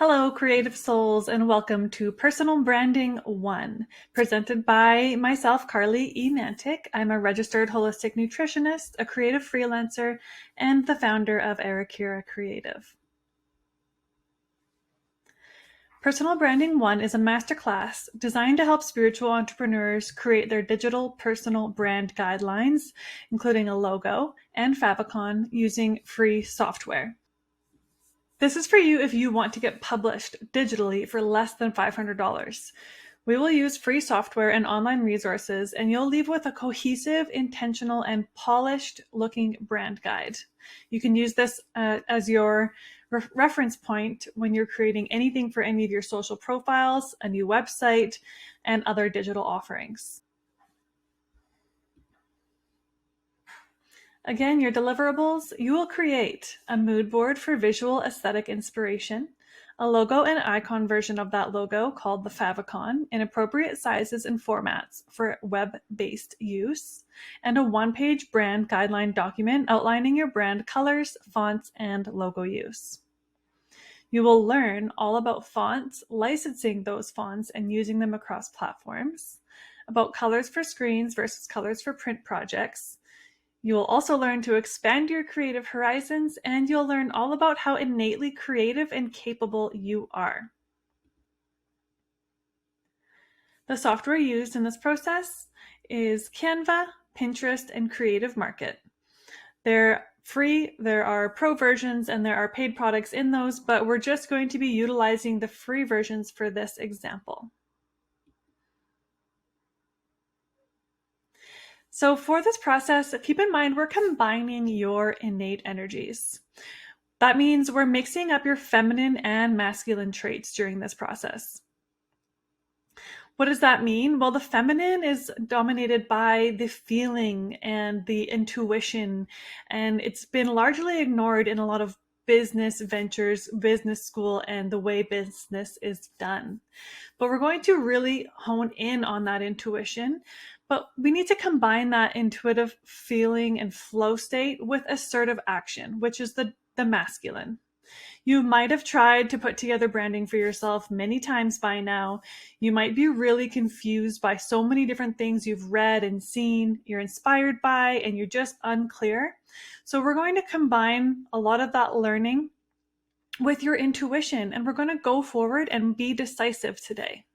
Hello, creative souls, and welcome to Personal Branding 1, presented by myself, Carly E. Mantik. I'm a registered holistic nutritionist, a creative freelancer, and the founder of Aeracura Creative. Personal Branding 1 is a masterclass designed to help spiritual entrepreneurs create their digital personal brand guidelines, including a logo and favicon, using free software. This is for you if you want to get published digitally for less than $500. We will use free software and online resources, and you'll leave with a cohesive, intentional, and polished-looking brand guide. You can use this as your reference point when you're creating anything for any of your social profiles, a new website, and other digital offerings. Again, your deliverables, you will create a mood board for visual aesthetic inspiration, a logo and icon version of that logo called the favicon in appropriate sizes and formats for web-based use, and a one-page brand guideline document outlining your brand colors, fonts, and logo use. You will learn all about fonts, licensing those fonts and using them across platforms, about colors for screens versus colors for print projects. You will also learn to expand your creative horizons, and you'll learn all about how innately creative and capable you are. The software used in this process is Canva, Pinterest, and Creative Market. They're free, there are pro versions, and there are paid products in those, but we're just going to be utilizing the free versions for this example. So for this process, keep in mind we're combining your innate energies. That means we're mixing up your feminine and masculine traits during this process. What does that mean? Well, the feminine is dominated by the feeling and the intuition, and it's been largely ignored in a lot of business ventures, business school, and the way business is done. But we're going to really hone in on that intuition. But we need to combine that intuitive feeling and flow state with assertive action, which is the masculine. You might have tried to put together branding for yourself many times by now. You might be really confused by so many different things you've read and seen, you're inspired by, and you're just unclear. So we're going to combine a lot of that learning with your intuition, and we're going to go forward and be decisive today.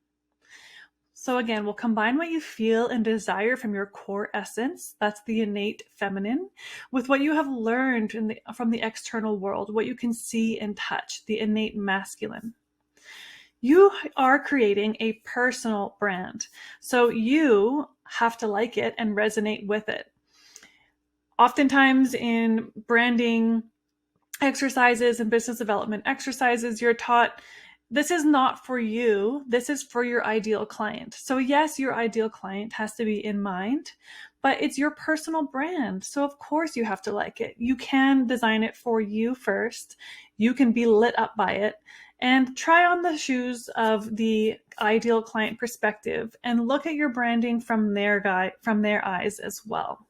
So again, we'll combine what you feel and desire from your core essence, that's the innate feminine, with what you have learned from the external world, what you can see and touch, the innate masculine. You are creating a personal brand, so you have to like it and resonate with it. Oftentimes in branding exercises and business development exercises, you're taught this is not for you, this is for your ideal client. So yes, your ideal client has to be in mind, but it's your personal brand. So of course you have to like it. You can design it for you first. You can be lit up by it and try on the shoes of the ideal client perspective and look at your branding from their eyes as well.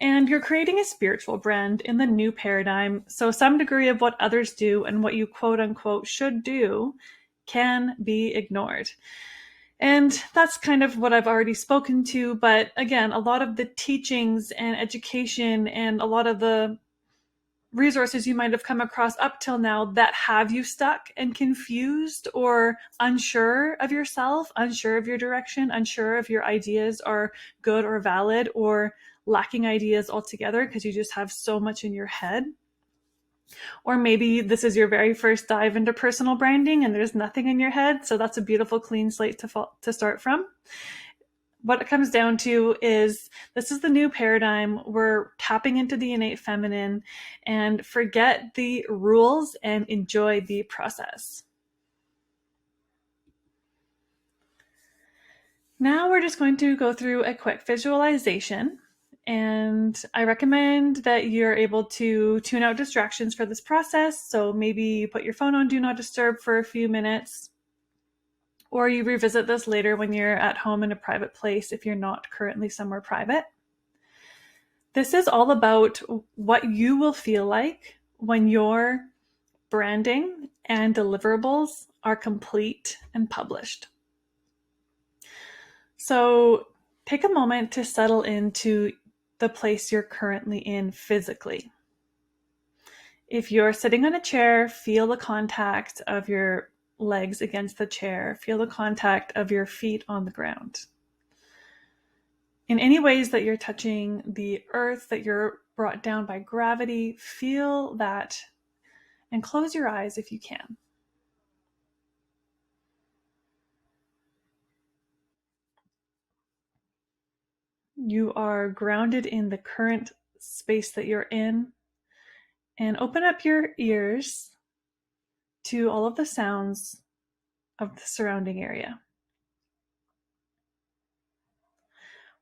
And you're creating a spiritual brand in the new paradigm, so some degree of what others do and what you quote unquote should do can be ignored. And that's kind of what I've already spoken to, but again, a lot of the teachings and education and a lot of the resources you might have come across up till now that have you stuck and confused or unsure of yourself, unsure of your direction, unsure if your ideas are good or valid, or lacking ideas altogether because you just have so much in your head. Or maybe this is your very first dive into personal branding and there's nothing in your head, so that's a beautiful clean slate to start from. What it comes down to is this is the new paradigm. We're tapping into the innate feminine, and forget the rules and enjoy the process. Now we're just going to go through a quick visualization, and I recommend that you're able to tune out distractions for this process. So maybe you put your phone on Do Not Disturb for a few minutes, or you revisit this later when you're at home in a private place if you're not currently somewhere private. This is all about what you will feel like when your branding and deliverables are complete and published. So take a moment to settle into the place you're currently in physically. If you're sitting on a chair, feel the contact of your legs against the chair. Feel the contact of your feet on the ground. In any ways that you're touching the earth, that you're brought down by gravity, feel that and close your eyes if you can. You are grounded in the current space that you're in, and open up your ears to all of the sounds of the surrounding area.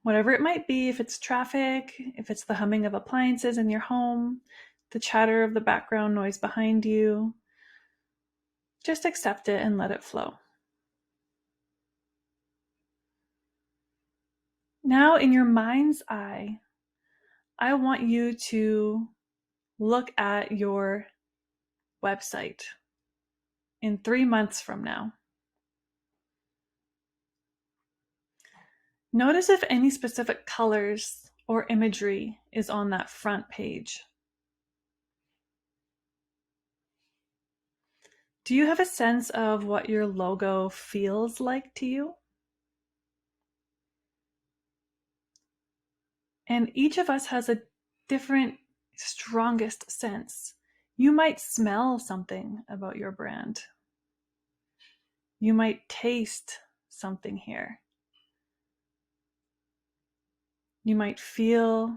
Whatever it might be, if it's traffic, if it's the humming of appliances in your home, the chatter of the background noise behind you, just accept it and let it flow. Now, in your mind's eye, I want you to look at your website in 3 months from now. Notice if any specific colors or imagery is on that front page. Do you have a sense of what your logo feels like to you? And each of us has a different, strongest sense. You might smell something about your brand. You might taste something here. You might feel,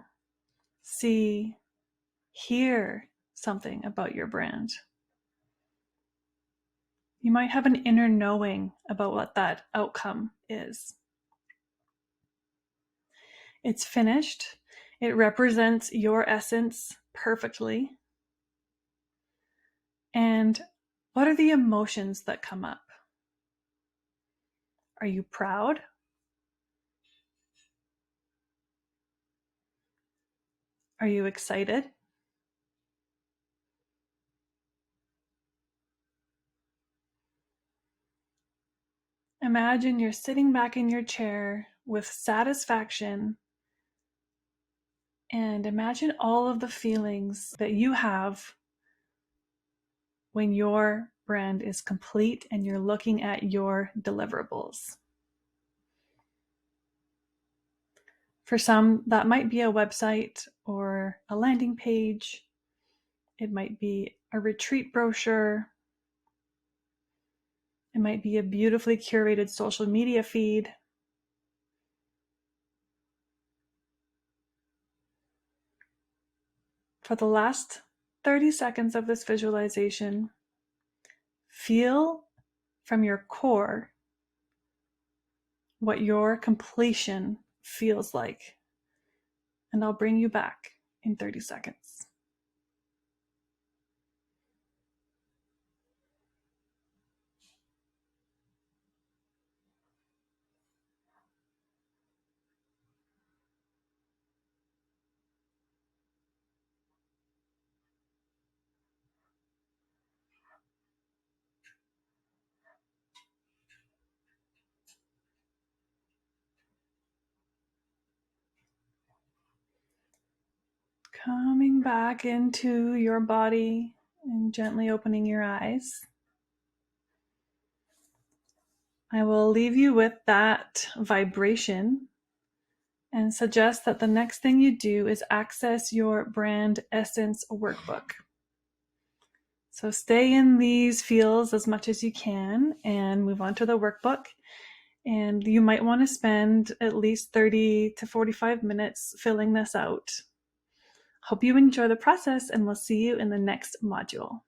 see, hear something about your brand. You might have an inner knowing about what that outcome is. It's finished. It represents your essence perfectly. And what are the emotions that come up? Are you proud? Are you excited? Imagine you're sitting back in your chair with satisfaction, and imagine all of the feelings that you have when your brand is complete and you're looking at your deliverables. For some, that might be a website or a landing page. It might be a retreat brochure. It might be a beautifully curated social media feed. For the last 30 seconds of this visualization, feel from your core what your completion feels like. And I'll bring you back in 30 seconds. Coming back into your body and gently opening your eyes. I will leave you with that vibration and suggest that the next thing you do is access your brand essence workbook. So stay in these feels as much as you can and move on to the workbook. And you might want to spend at least 30 to 45 minutes filling this out. Hope you enjoy the process, and we'll see you in the next module.